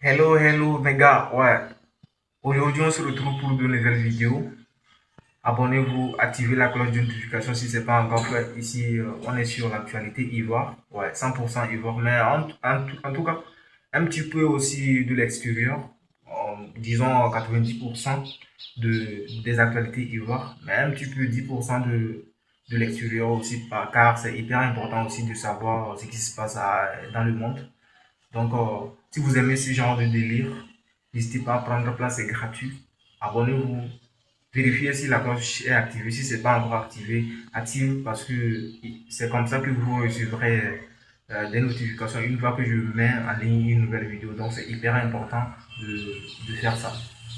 Hello, hello, mes gars. Ouais. Aujourd'hui, on se retrouve pour de nouvelles vidéos. Abonnez-vous, activez la cloche de notification si ce n'est pas encore fait. Ici, on est sur l'actualité Ivoire. Ouais, 100% Ivoire. Mais en tout cas, un petit peu aussi de l'extérieur. Disons 90% des actualités Ivoire. Mais un petit peu 10% de l'extérieur aussi. Car c'est hyper important aussi de savoir ce qui se passe dans le monde. Donc, si vous aimez ce genre de délire, n'hésitez pas à prendre place, c'est gratuit. Abonnez-vous, vérifiez si la cloche est activée. Si ce n'est pas encore activé, active parce que c'est comme ça que vous recevrez des notifications une fois que je mets en ligne une nouvelle vidéo. Donc, c'est hyper important de faire ça.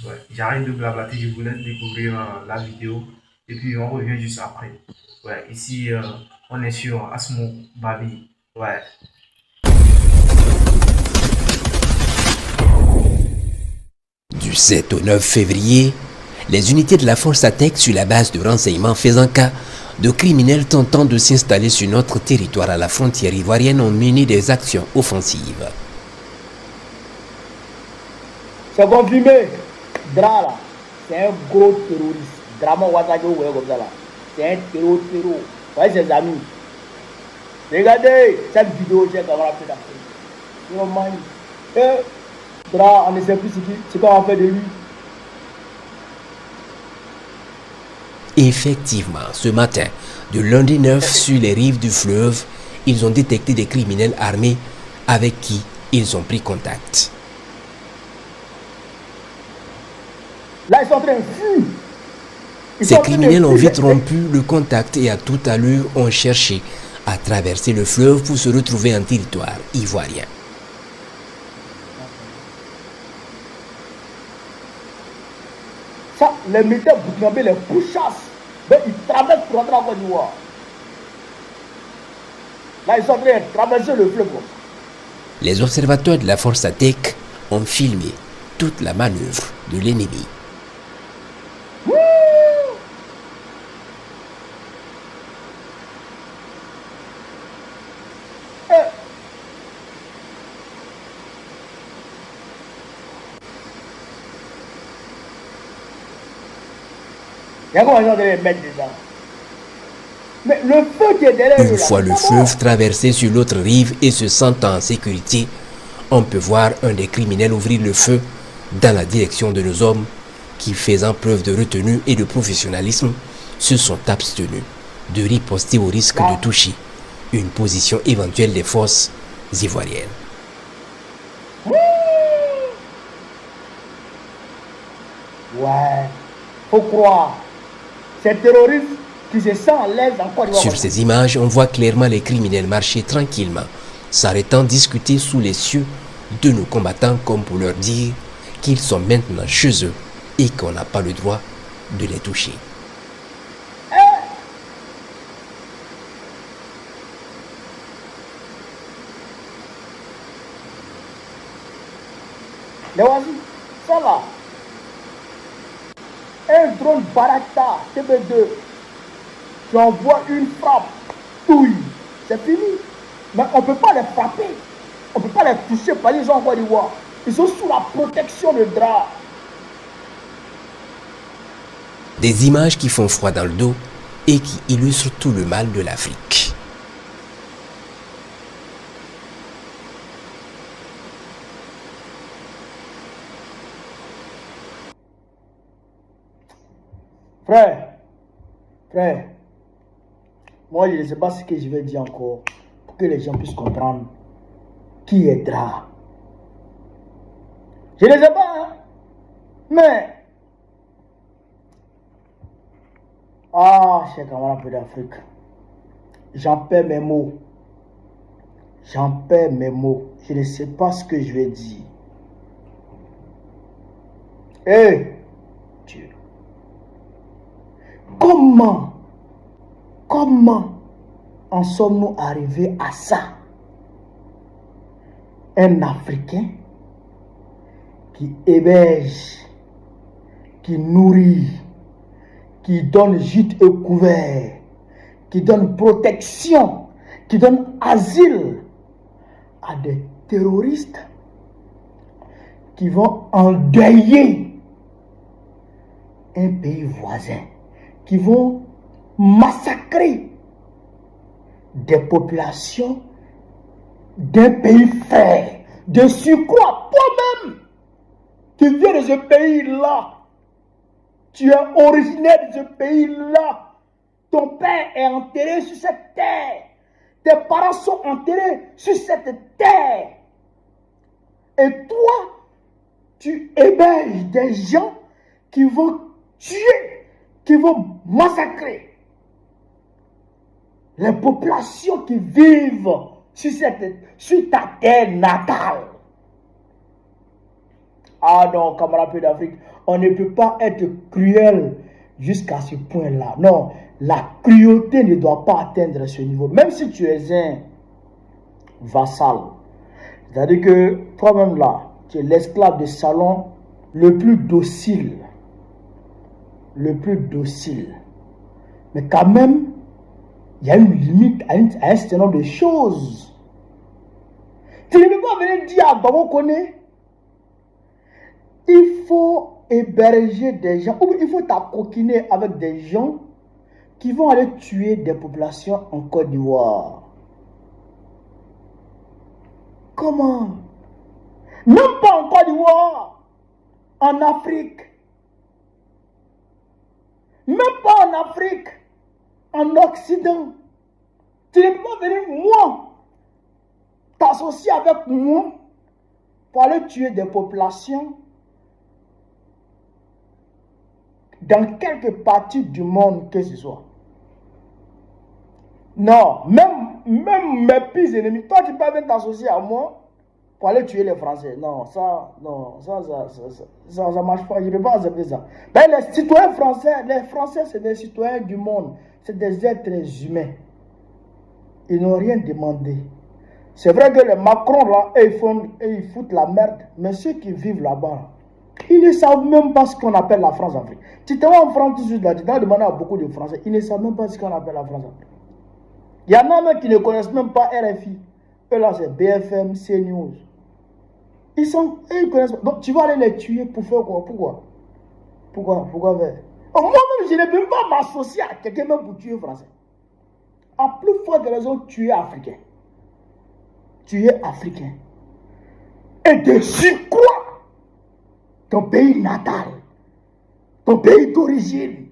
Ouais. J'arrête de blablater, je vous laisse découvrir la vidéo et puis on revient juste après. Ouais, ici, on est sur Asmo Babi. Ouais. Du 7 au 9 février, les unités de la force attaquent sur la base de renseignements faisant cas de criminels tentant de s'installer sur notre territoire à la frontière ivoirienne ont mené des actions offensives. C'est confirmé. Dra là, c'est un gros terroriste. Drama Ouattara, vous voyez comme ça là. C'est un terreau. Vous voyez ses amis. Regardez cette vidéo, j'ai camarade fait d'Afrique. Et Dra, on ne sait plus ce qu'on va faire de lui. Effectivement, ce matin, de lundi 9 sur les rives du fleuve, ils ont détecté des criminels armés avec qui ils ont pris contact. Là, ils sont en train de fuir. Ces criminels ont vite rompu le contact et à toute allure ont cherché à traverser le fleuve pour se retrouver en territoire ivoirien. Ça, les militaires burkinabés les pourchassent. Donc, ils traversent pour rentrer en Côte d'Ivoire. Là, ils sont en train de traverser le fleuve. Les observateurs de la force ATEC ont filmé toute la manœuvre de l'ennemi. Mais le feu qui est derrière Une fois le fleuve traversé sur l'autre rive et se sentant en sécurité, on peut voir un des criminels ouvrir le feu dans la direction de nos hommes qui, faisant preuve de retenue et de professionnalisme, se sont abstenus de riposter au risque de toucher une position éventuelle des forces ivoiriennes. Ouais, faut croire. Ces terroristes qui se sentent à l'aise en Côte d'Ivoire. Sur ces images, on voit clairement les criminels marcher tranquillement, s'arrêtant discuter sous les cieux de nos combattants comme pour leur dire qu'ils sont maintenant chez eux et qu'on n'a pas le droit de les toucher. Les voici, ça là. Un drone Barata TB2 qui envoie une frappe, touille, c'est fini. Mais on ne peut pas les frapper, on ne peut pas les toucher parce qu'ils sont en Côte d'Ivoire. Ils sont sous la protection de Dra. Des images qui font froid dans le dos et qui illustrent tout le mal de l'Afrique. Frère, moi je ne sais pas ce que je vais dire encore pour que les gens puissent comprendre qui est Dra. Je ne sais pas, hein? Mais chers camarades d'Afrique, j'en perds mes mots. Je ne sais pas ce que je vais dire. Dieu. Comment en sommes-nous arrivés à ça? Un Africain qui héberge, qui nourrit, qui donne gîte et couvert, qui donne protection, qui donne asile à des terroristes qui vont endeuiller un pays voisin, qui vont massacrer des populations d'un pays frère. De surcroît, toi-même, tu viens de ce pays-là, tu es originaire de ce pays-là, ton père est enterré sur cette terre, tes parents sont enterrés sur cette terre, et toi, tu héberges des gens qui vont tuer, qui vont massacrer les populations qui vivent sur ta terre natale. Ah non, camarades d'Afrique, on ne peut pas être cruel jusqu'à ce point-là. Non, la cruauté ne doit pas atteindre ce niveau. Même si tu es un vassal, c'est-à-dire que toi-même là, tu es l'esclave de salon le plus docile. Le plus docile. Mais quand même, il y a une limite à un certain nombre de choses. Tu ne peux pas venir dire à Babo Koné, il faut héberger des gens, ou il faut t'acoquiner avec des gens qui vont aller tuer des populations en Côte d'Ivoire. Comment? Même pas en Côte d'Ivoire, en Afrique. Même pas en Afrique, en Occident. Tu ne peux pas venir, moi, t'associer avec moi pour aller tuer des populations dans quelque partie du monde que ce soit. Non, même mes pires ennemis, toi tu peux venir t'associer à moi pour aller tuer les Français. Non, ça marche pas, je ne peux pas accepter ça. Ben, les citoyens français, les Français c'est des citoyens du monde, c'est des êtres humains. Ils n'ont rien demandé. C'est vrai que les Macron là, ils foutent la merde, mais ceux qui vivent là-bas, ils ne savent même pas ce qu'on appelle la France-Afrique. Tu te vois en France tout de suite là, tu dois demander à beaucoup de Français, ils ne savent même pas ce qu'on appelle la France-Afrique. Il y en a même qui ne connaissent même pas RFI. Eux là, c'est BFM, CNews. Ils connaissent pas. Donc tu vas aller les tuer pour faire quoi? Pourquoi faire? Moi-même, je ne peux pas m'associer à quelqu'un même pour tuer Français. À plus forte raison, tu es Africain. Tu es Africain. Et de surcroît, ton pays natal, ton pays d'origine,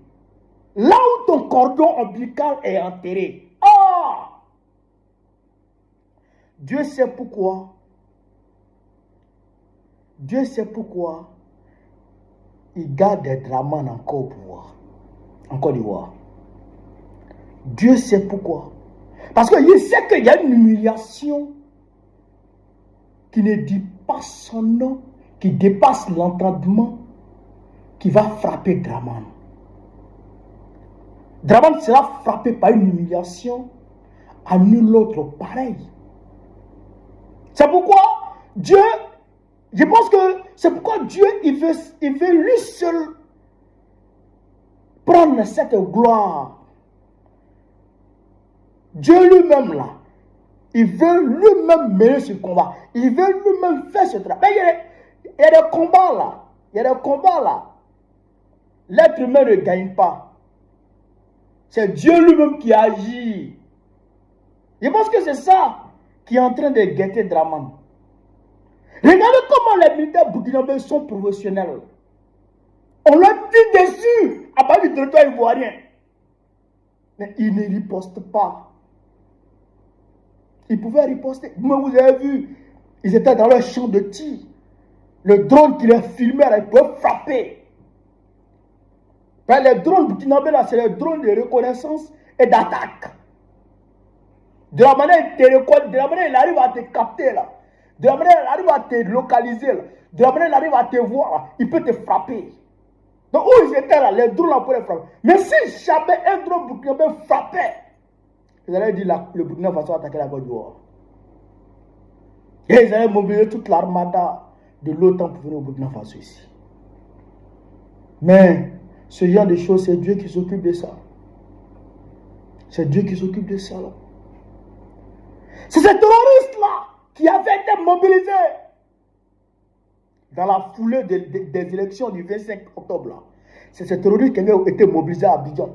là où ton cordon ombilical est enterré. Ah! Dieu sait pourquoi. Dieu sait pourquoi il garde des Dramane encore au pouvoir, en Côte d'Ivoire. Dieu sait pourquoi. Parce qu'il sait qu'il y a une humiliation qui ne dit pas son nom, qui dépasse l'entendement, qui va frapper Dramane. Dramane sera frappé par une humiliation à nul autre pareil. C'est pourquoi Dieu, je pense que c'est pourquoi Dieu, il veut lui seul prendre cette gloire. Dieu lui-même là, il veut lui-même mener ce combat. Il veut lui-même faire ce travail. Il y a des combats là. Il y a des combats là. L'être humain ne gagne pas. C'est Dieu lui-même qui agit. Je pense que c'est ça qui est en train de guetter Dramane. Regardez comment les militaires burkinabés sont professionnels. On leur dit dessus à part du territoire ivoirien. Mais ils ne ripostent pas. Ils pouvaient riposter. Mais vous avez vu, ils étaient dans leur champ de tir. Le drone qui les filmait, là, ils pouvaient frapper. Ben, les drones burkinabés, là, c'est les drones de reconnaissance et d'attaque. De la manière, il arrive à te capter, là. De la manière, il arrive à te localiser, là. De la manière, il arrive à te voir, là. Il peut te frapper. Donc, où ils étaient là, les drones là pouvaient frapper. Mais si jamais un drone burkinabé frappait, ils allaient dire là, le Burkina Faso attaquer la Côte d'Ivoire. Et ils allaient mobiliser toute l'armada de l'OTAN pour venir au Burkina Faso ici. Mais ce genre de choses, c'est Dieu qui s'occupe de ça. C'est Dieu qui s'occupe de ça là. C'est ces terroristes là qui avaient été mobilisés. dans la foulée des élections du 25 octobre, là, c'est ces terroristes qui avaient été mobilisés à Abidjan.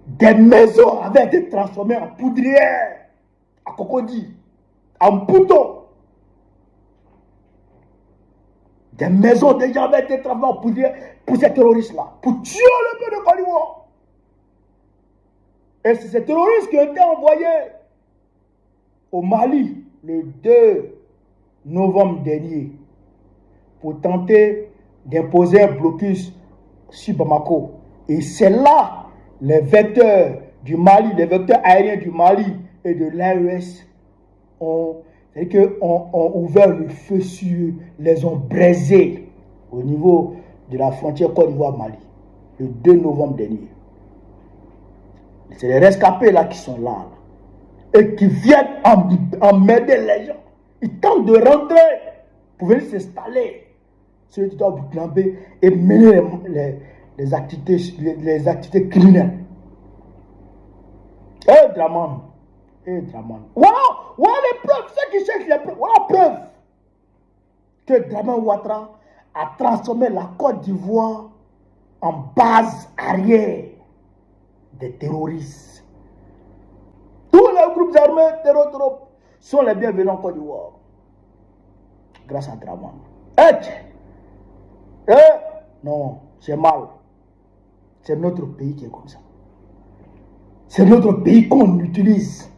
Des maisons avaient été transformées en poudrières, à Cocody, en Pouton. Des maisons déjà avaient été transformées en poudrières pour ces terroristes-là, pour tuer le peuple de Côte d'Ivoire. Et c'est ces terroristes qui ont été envoyés au Mali le 2 novembre dernier pour tenter d'imposer un blocus sur Bamako. Et c'est là les vecteurs du Mali, les vecteurs aériens du Mali et de l'AES ont ouvert le feu sur eux, les ont braisés au niveau de la frontière Côte d'Ivoire-Mali le 2 novembre dernier. C'est les rescapés là qui sont là et qui viennent emmerder les gens. Ils tentent de rentrer pour venir s'installer sur le territoire burkinabé et mener les activités criminelles. Draman. Voilà les preuves, ceux qui cherchent les preuves. Voilà la preuve que Draman Ouattara a transformé la Côte d'Ivoire en base arrière des terroristes. Tous les groupes armés terroristes sont les bienvenus en Côte d'Ivoire. Grâce à Draman. Non, c'est mal. C'est notre pays qui est comme ça. C'est notre pays qu'on utilise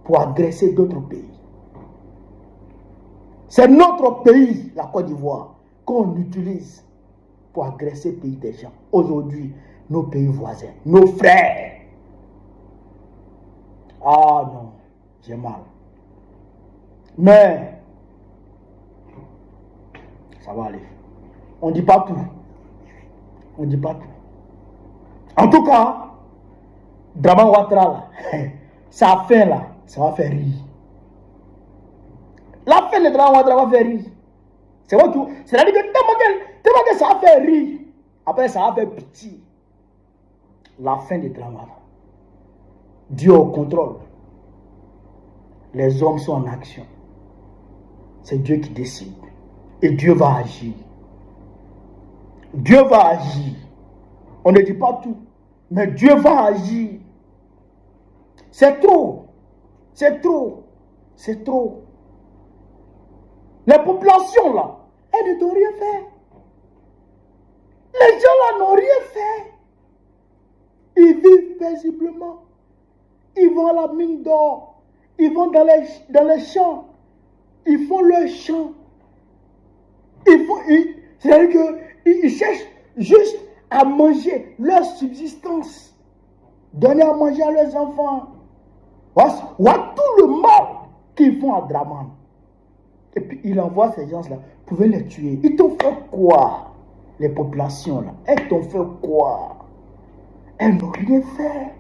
pour agresser d'autres pays. C'est notre pays, la Côte d'Ivoire, qu'on utilise pour agresser le pays des gens. Aujourd'hui, nos pays voisins, nos frères. Ah non, j'ai mal. Mais, ça va aller. On ne dit pas tout. On ne dit pas tout. En tout cas, Draman Ouattara, sa fin là, ça va faire rire. La fin de Draman Ouattara va faire rire. C'est vrai tout. C'est-à-dire que tellement que ça va faire rire. Après, ça va faire pitié. La fin de Draman. Dieu au contrôle. Les hommes sont en action. C'est Dieu qui décide. Et Dieu va agir. Dieu va agir. On ne dit pas tout. Mais Dieu va agir. C'est trop. C'est trop. C'est trop. Les populations là, elles n'ont rien fait. Les gens là n'ont rien fait. Ils vivent paisiblement. Ils vont à la mine d'or. Ils vont dans les champs. Ils font leur champ. C'est-à-dire qu'ils cherchent juste à manger leur subsistance. Donner à manger à leurs enfants. Voilà tout le mal qu'ils font à Draman. Et puis il envoie ces gens-là pour les tuer. Ils t'ont fait quoi? Les populations là, elles t'ont fait quoi? Elles n'ont rien fait.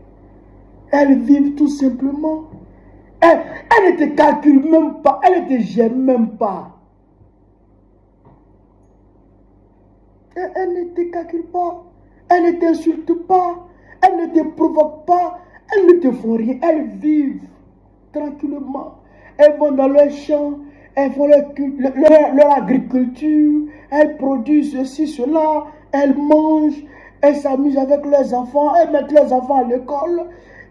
Elles vivent tout simplement. Elles ne te calculent même pas. Elles ne te gèrent même pas. Elles ne te calculent pas. Elles ne t'insultent pas. Elles ne te provoquent pas. Elles ne te font rien. Elles vivent tranquillement. Elles vont dans leurs champs. Elles font leur agriculture. Elles produisent ceci, cela. Elles mangent. Elles s'amusent avec leurs enfants. Elles mettent leurs enfants à l'école.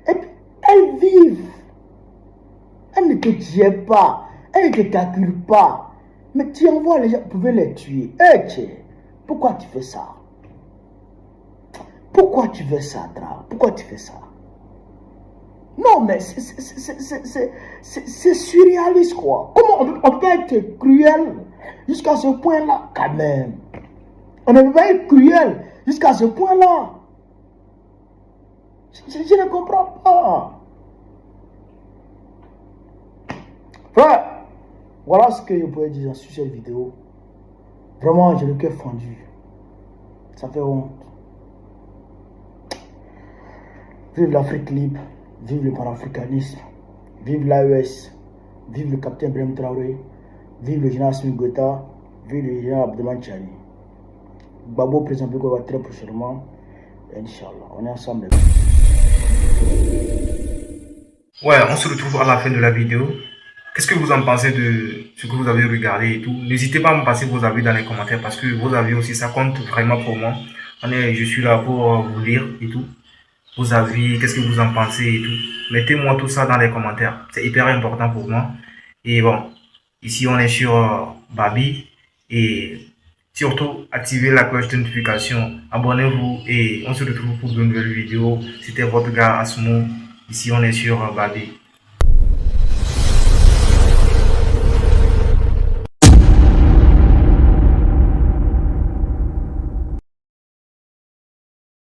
Et puis, elles vivent. Elles ne te gèrent pas. Elles ne te calculent pas. Mais tu envoies les gens pour les tuer. Pourquoi tu fais ça? Pourquoi tu veux ça, Dra? Pourquoi tu fais ça? Non, mais c'est surréaliste, quoi. Comment on peut être cruel jusqu'à ce point-là, quand même? On ne peut pas être cruel jusqu'à ce point-là. Je ne comprends pas. Frère, voilà ce que je pourrais dire sur cette vidéo. Vraiment, j'ai le cœur fendu. Ça fait honte. Vive l'Afrique libre. Vive le panafricanisme. Vive l'AES. Vive le capitaine Ibrahim Traoré. Vive le général Assimi Goïta. Vive le général Abdourahmane Tiani. Gbagbo président Biko va très prochainement. Inch'Allah. On est ensemble. Ouais, on se retrouve à la fin de la vidéo. qu'est-ce que vous en pensez de ce que vous avez regardé et tout? N'hésitez pas à me passer vos avis dans les commentaires parce que vos avis aussi, ça compte vraiment pour moi. Je suis là pour vous lire et tout. Vos avis, qu'est-ce que vous en pensez et tout. Mettez-moi tout ça dans les commentaires. C'est hyper important pour moi. Et bon, ici on est sur Babi. Et surtout, activez la cloche de notification. Abonnez-vous et on se retrouve pour de nouvelles vidéos. C'était votre gars Asmo. Ici on est sur Babi.